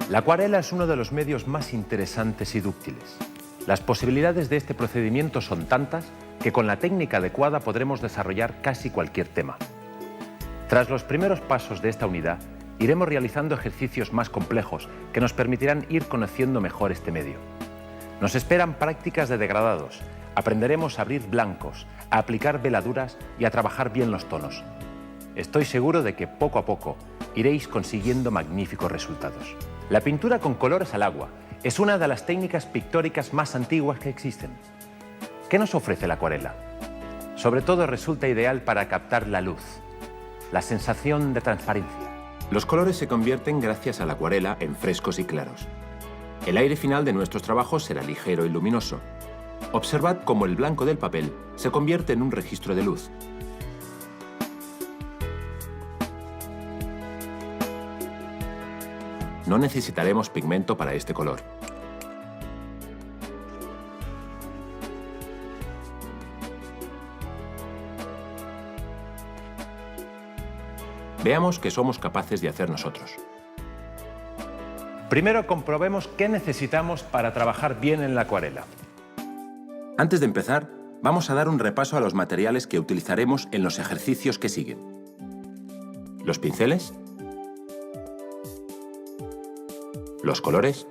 La acuarela es uno de los medios más interesantes y dúctiles. Las posibilidades de este procedimiento son tantas que con la técnica adecuada podremos desarrollar casi cualquier tema. Tras los primeros pasos de esta unidad, iremos realizando ejercicios más complejos que nos permitirán ir conociendo mejor este medio. Nos esperan prácticas de degradados, aprenderemos a abrir blancos, a aplicar veladuras y a trabajar bien los tonos. Estoy seguro de que poco a poco iréis consiguiendo magníficos resultados. La pintura con colores al agua es una de las técnicas pictóricas más antiguas que existen. ¿Qué nos ofrece la acuarela? Sobre todo resulta ideal para captar la luz, la sensación de transparencia. Los colores se convierten gracias a la acuarela en frescos y claros. El aire final de nuestros trabajos será ligero y luminoso. Observad cómo el blanco del papel se convierte en un registro de luz. No necesitaremos pigmento para este color. Veamos qué somos capaces de hacer nosotros. Primero comprobemos qué necesitamos para trabajar bien en la acuarela. Antes de empezar, vamos a dar un repaso a los materiales que utilizaremos en los ejercicios que siguen. Los pinceles, los colores,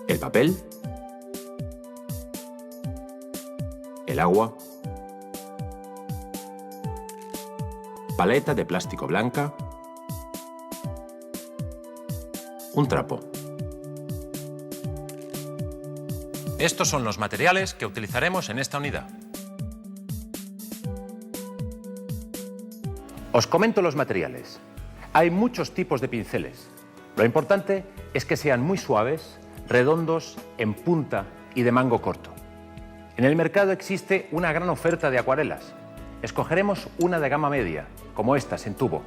el papel, el agua, paleta de plástico blanca, un trapo. Estos son los materiales que utilizaremos en esta unidad. Os comento los materiales. Hay muchos tipos de pinceles. Lo importante es que sean muy suaves, redondos, en punta y de mango corto. En el mercado existe una gran oferta de acuarelas. Escogeremos una de gama media, como estas en tubo.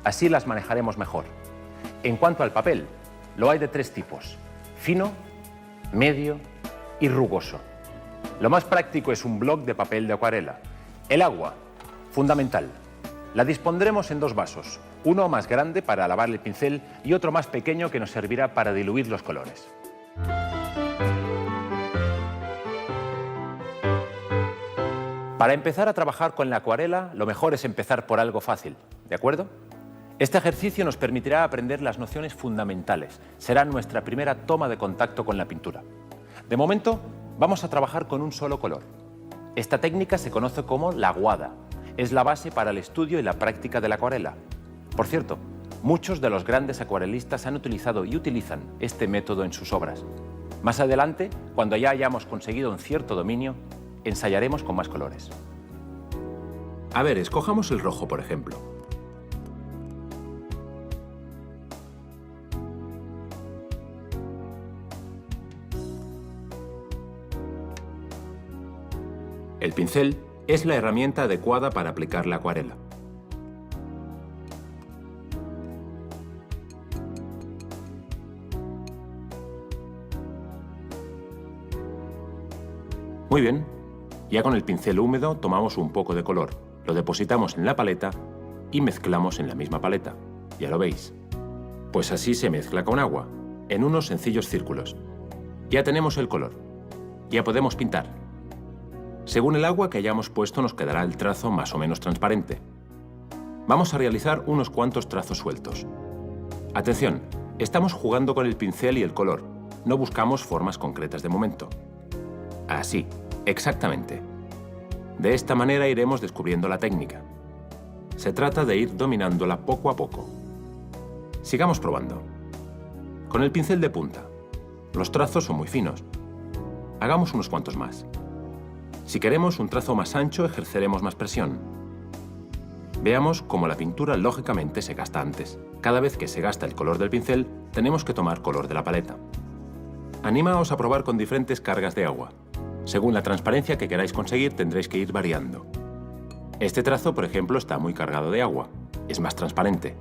Así las manejaremos mejor. En cuanto al papel, lo hay de tres tipos: fino, medio y rugoso. Lo más práctico es un bloc de papel de acuarela. El agua, fundamental. La dispondremos en dos vasos, uno más grande para lavar el pincel y otro más pequeño que nos servirá para diluir los colores. Para empezar a trabajar con la acuarela, lo mejor es empezar por algo fácil, ¿de acuerdo? Este ejercicio nos permitirá aprender las nociones fundamentales. Será nuestra primera toma de contacto con la pintura. De momento, vamos a trabajar con un solo color. Esta técnica se conoce como la aguada. Es la base para el estudio y la práctica de la acuarela. Por cierto, muchos de los grandes acuarelistas han utilizado y utilizan este método en sus obras. Más adelante, cuando ya hayamos conseguido un cierto dominio, ensayaremos con más colores. A ver, escojamos el rojo, por ejemplo. El pincel es la herramienta adecuada para aplicar la acuarela. Muy bien, ya con el pincel húmedo tomamos un poco de color, lo depositamos en la paleta y mezclamos en la misma paleta. Ya lo veis. Pues así se mezcla con agua, en unos sencillos círculos. Ya tenemos el color. Ya podemos pintar. Según el agua que hayamos puesto nos quedará el trazo más o menos transparente. Vamos a realizar unos cuantos trazos sueltos. Atención, estamos jugando con el pincel y el color. No buscamos formas concretas de momento. Así, exactamente. De esta manera iremos descubriendo la técnica. Se trata de ir dominándola poco a poco. Sigamos probando. Con el pincel de punta. Los trazos son muy finos. Hagamos unos cuantos más. Si queremos un trazo más ancho, ejerceremos más presión. Veamos cómo la pintura lógicamente se gasta antes. Cada vez que se gasta el color del pincel, tenemos que tomar color de la paleta. Animaos a probar con diferentes cargas de agua. Según la transparencia que queráis conseguir, tendréis que ir variando. Este trazo, por ejemplo, está muy cargado de agua. Es más transparente.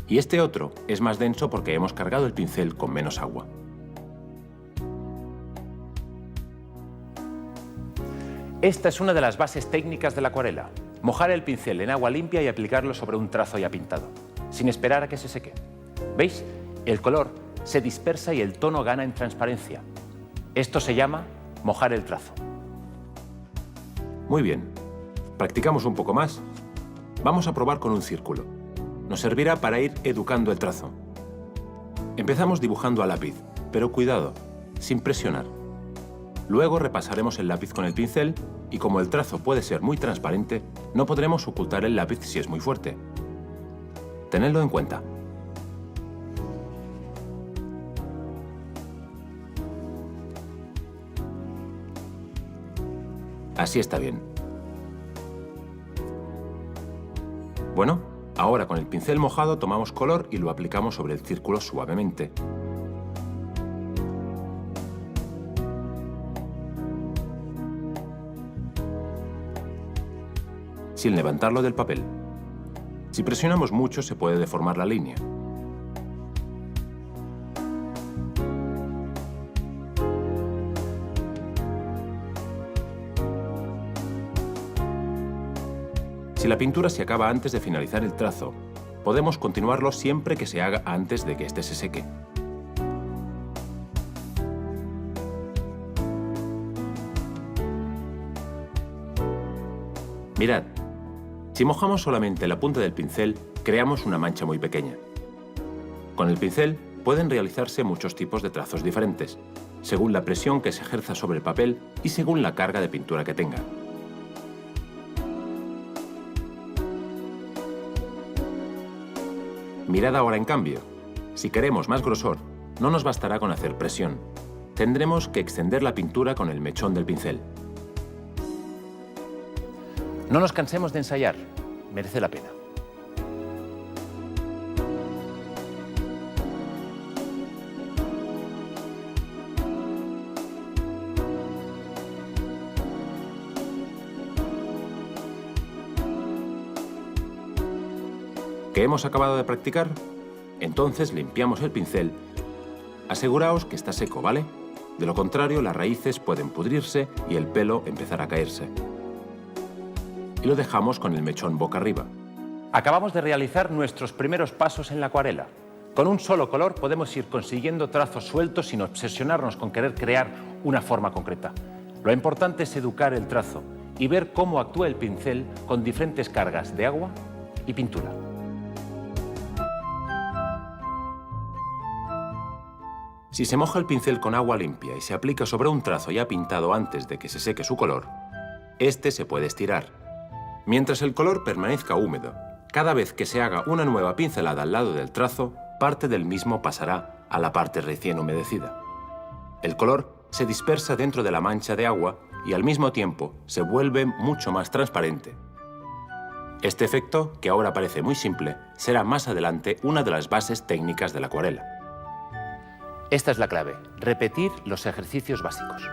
Y este otro es más denso porque hemos cargado el pincel con menos agua. Esta es una de las bases técnicas de la acuarela. Mojar el pincel en agua limpia y aplicarlo sobre un trazo ya pintado, sin esperar a que se seque. ¿Veis? El color se dispersa y el tono gana en transparencia. Esto se llama mojar el trazo. Muy bien. Practicamos un poco más. Vamos a probar con un círculo. Nos servirá para ir educando el trazo. Empezamos dibujando a lápiz, pero cuidado, sin presionar. Luego repasaremos el lápiz con el pincel y como el trazo puede ser muy transparente, no podremos ocultar el lápiz si es muy fuerte. Tenedlo en cuenta. Así está bien. Bueno, ahora con el pincel mojado tomamos color y lo aplicamos sobre el círculo suavemente. Sin levantarlo del papel. Si presionamos mucho se puede deformar la línea. Si la pintura se acaba antes de finalizar el trazo, podemos continuarlo siempre que se haga antes de que éste se seque. Mirad, si mojamos solamente la punta del pincel, creamos una mancha muy pequeña. Con el pincel pueden realizarse muchos tipos de trazos diferentes, según la presión que se ejerza sobre el papel y según la carga de pintura que tenga. Mirad ahora en cambio. Si queremos más grosor, no nos bastará con hacer presión. Tendremos que extender la pintura con el mechón del pincel. No nos cansemos de ensayar. Merece la pena. ¿Que hemos acabado de practicar? Entonces limpiamos el pincel. Aseguraos que está seco, ¿vale? De lo contrario, las raíces pueden pudrirse y el pelo empezar a caerse. Y lo dejamos con el mechón boca arriba. Acabamos de realizar nuestros primeros pasos en la acuarela. Con un solo color podemos ir consiguiendo trazos sueltos sin obsesionarnos con querer crear una forma concreta. Lo importante es educar el trazo y ver cómo actúa el pincel con diferentes cargas de agua y pintura. Si se moja el pincel con agua limpia y se aplica sobre un trazo ya pintado antes de que se seque su color, este se puede estirar. Mientras el color permanezca húmedo, cada vez que se haga una nueva pincelada al lado del trazo, parte del mismo pasará a la parte recién humedecida. El color se dispersa dentro de la mancha de agua y al mismo tiempo se vuelve mucho más transparente. Este efecto, que ahora parece muy simple, será más adelante una de las bases técnicas de la acuarela. Esta es la clave, repetir los ejercicios básicos.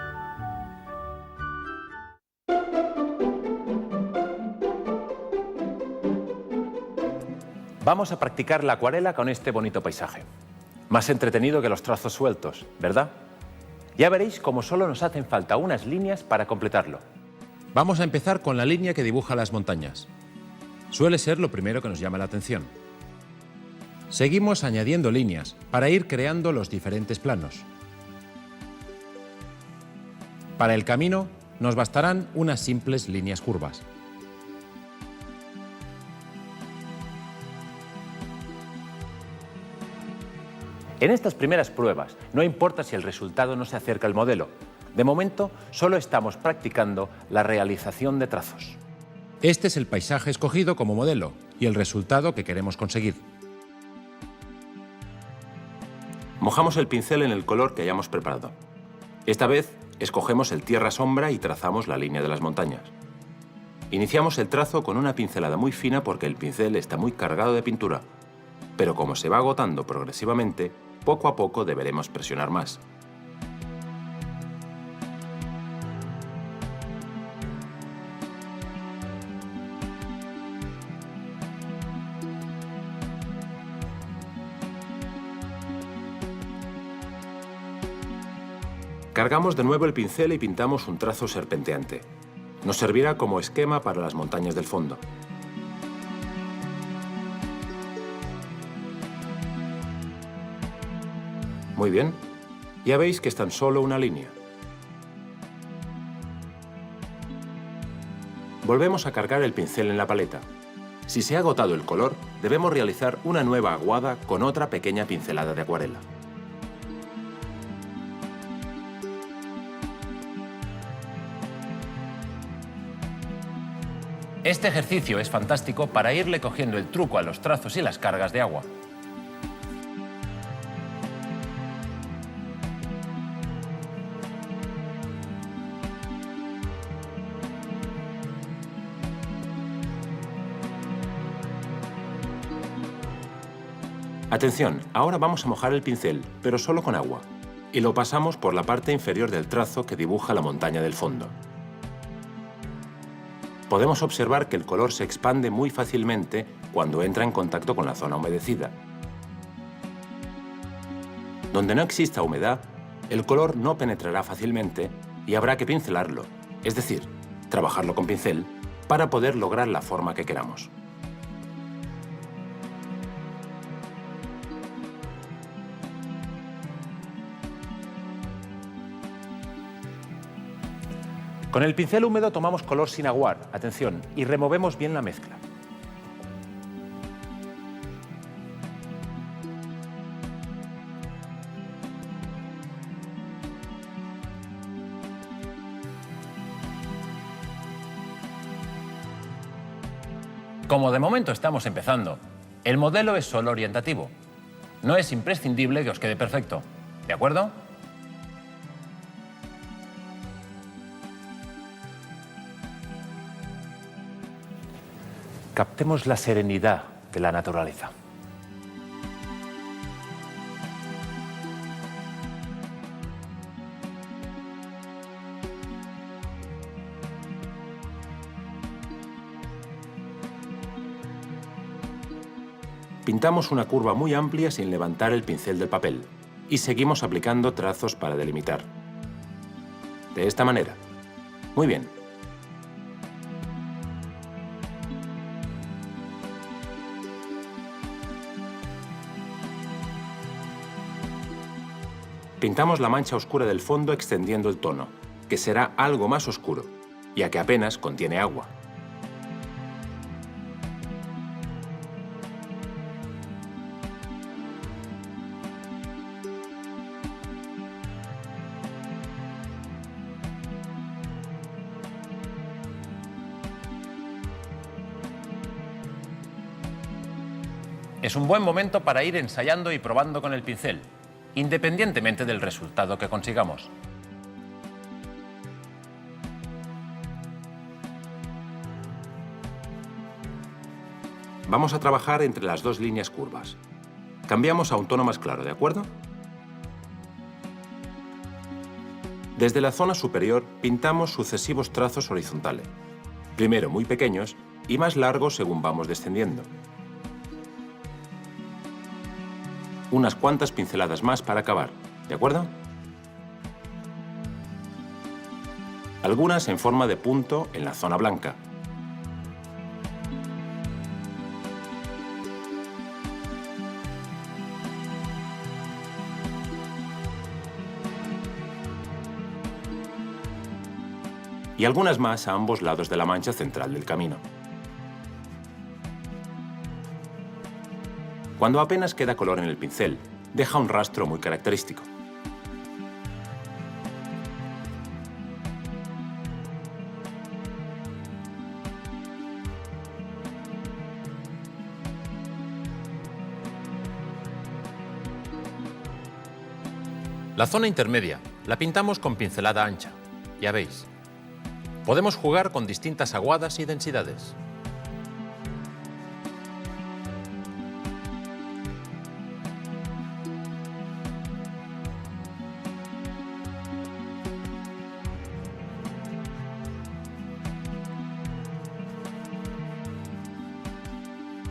Vamos a practicar la acuarela con este bonito paisaje. Más entretenido que los trazos sueltos, ¿verdad? Ya veréis cómo solo nos hacen falta unas líneas para completarlo. Vamos a empezar con la línea que dibuja las montañas. Suele ser lo primero que nos llama la atención. Seguimos añadiendo líneas para ir creando los diferentes planos. Para el camino nos bastarán unas simples líneas curvas. En estas primeras pruebas no importa si el resultado no se acerca al modelo. De momento solo estamos practicando la realización de trazos. Este es el paisaje escogido como modelo y el resultado que queremos conseguir. Mojamos el pincel en el color que hayamos preparado. Esta vez escogemos el tierra-sombra y trazamos la línea de las montañas. Iniciamos el trazo con una pincelada muy fina porque el pincel está muy cargado de pintura, pero como se va agotando progresivamente, poco a poco deberemos presionar más. Cargamos de nuevo el pincel y pintamos un trazo serpenteante. Nos servirá como esquema para las montañas del fondo. Muy bien. Ya veis que es tan solo una línea. Volvemos a cargar el pincel en la paleta. Si se ha agotado el color, debemos realizar una nueva aguada con otra pequeña pincelada de acuarela. Este ejercicio es fantástico para irle cogiendo el truco a los trazos y las cargas de agua. Atención, ahora vamos a mojar el pincel, pero solo con agua, y lo pasamos por la parte inferior del trazo que dibuja la montaña del fondo. Podemos observar que el color se expande muy fácilmente cuando entra en contacto con la zona humedecida. Donde no exista humedad, el color no penetrará fácilmente y habrá que pincelarlo, es decir, trabajarlo con pincel, para poder lograr la forma que queramos. Con el pincel húmedo tomamos color sin aguar, atención, y removemos bien la mezcla. Como de momento estamos empezando, el modelo es solo orientativo. No es imprescindible que os quede perfecto, ¿de acuerdo? Captemos la serenidad de la naturaleza. Pintamos una curva muy amplia sin levantar el pincel del papel y seguimos aplicando trazos para delimitar. De esta manera. Muy bien. Pintamos la mancha oscura del fondo extendiendo el tono, que será algo más oscuro, ya que apenas contiene agua. Es un buen momento para ir ensayando y probando con el pincel, independientemente del resultado que consigamos. Vamos a trabajar entre las dos líneas curvas. Cambiamos a un tono más claro, ¿de acuerdo? Desde la zona superior pintamos sucesivos trazos horizontales, primero muy pequeños y más largos según vamos descendiendo. Unas cuantas pinceladas más para acabar, ¿de acuerdo? Algunas en forma de punto en la zona blanca. Y algunas más a ambos lados de la mancha central del camino. Cuando apenas queda color en el pincel, deja un rastro muy característico. La zona intermedia la pintamos con pincelada ancha, ya veis. Podemos jugar con distintas aguadas y densidades.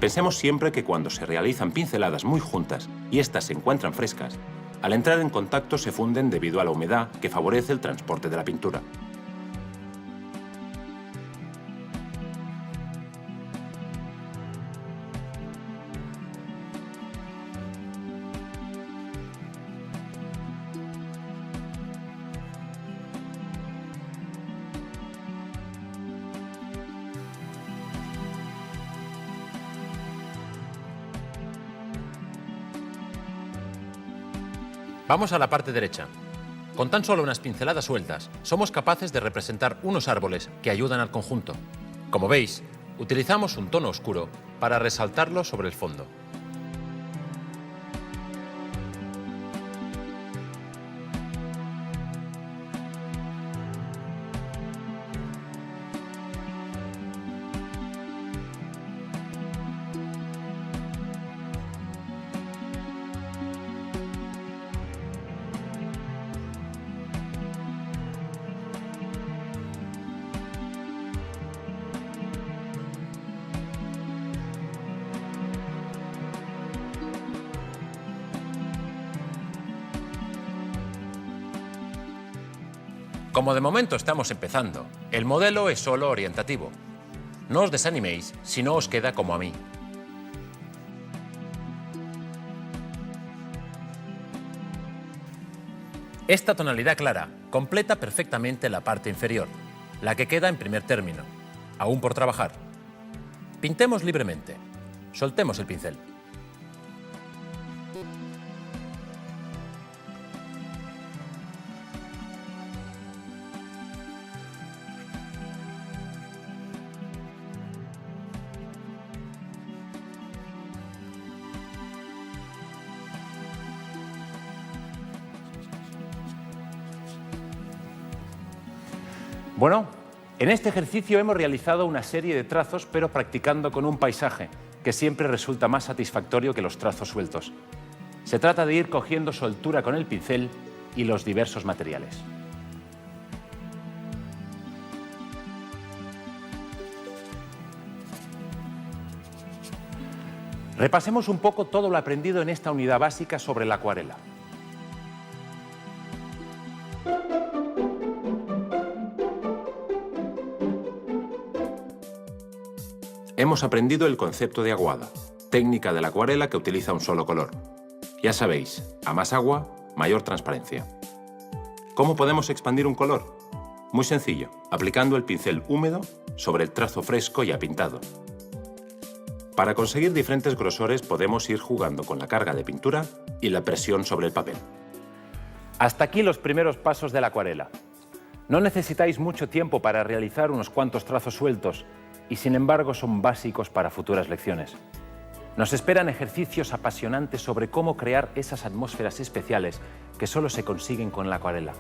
Pensemos siempre que cuando se realizan pinceladas muy juntas y éstas se encuentran frescas, Al entrar en contacto se funden debido a la humedad que favorece el transporte de la pintura. Vamos a la parte derecha. Con tan solo unas pinceladas sueltas, somos capaces de representar unos árboles que ayudan al conjunto. Como veis, utilizamos un tono oscuro para resaltarlo sobre el fondo. Como de momento estamos empezando, el modelo es solo orientativo. No os desaniméis si no os queda como a mí. Esta tonalidad clara completa perfectamente la parte inferior, la que queda en primer término, aún por trabajar. Pintemos libremente. Soltemos el pincel. Bueno, en este ejercicio hemos realizado una serie de trazos, pero practicando con un paisaje, que siempre resulta más satisfactorio que los trazos sueltos. Se trata de ir cogiendo soltura con el pincel y los diversos materiales. Repasemos un poco todo lo aprendido en esta unidad básica sobre la acuarela. Hemos aprendido el concepto de aguada, técnica de la acuarela que utiliza un solo color. Ya sabéis, a más agua, mayor transparencia. ¿Cómo podemos expandir un color? Muy sencillo, aplicando el pincel húmedo sobre el trazo fresco ya pintado. Para conseguir diferentes grosores podemos ir jugando con la carga de pintura y la presión sobre el papel. Hasta aquí los primeros pasos de la acuarela. No necesitáis mucho tiempo para realizar unos cuantos trazos sueltos y, sin embargo, son básicos para futuras lecciones. Nos esperan ejercicios apasionantes sobre cómo crear esas atmósferas especiales que solo se consiguen con la acuarela.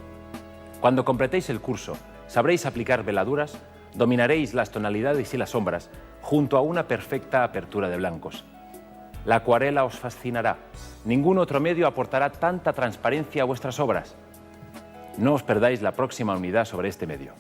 Cuando completéis el curso, sabréis aplicar veladuras, dominaréis las tonalidades y las sombras, junto a una perfecta apertura de blancos. La acuarela os fascinará. Ningún otro medio aportará tanta transparencia a vuestras obras. No os perdáis la próxima unidad sobre este medio.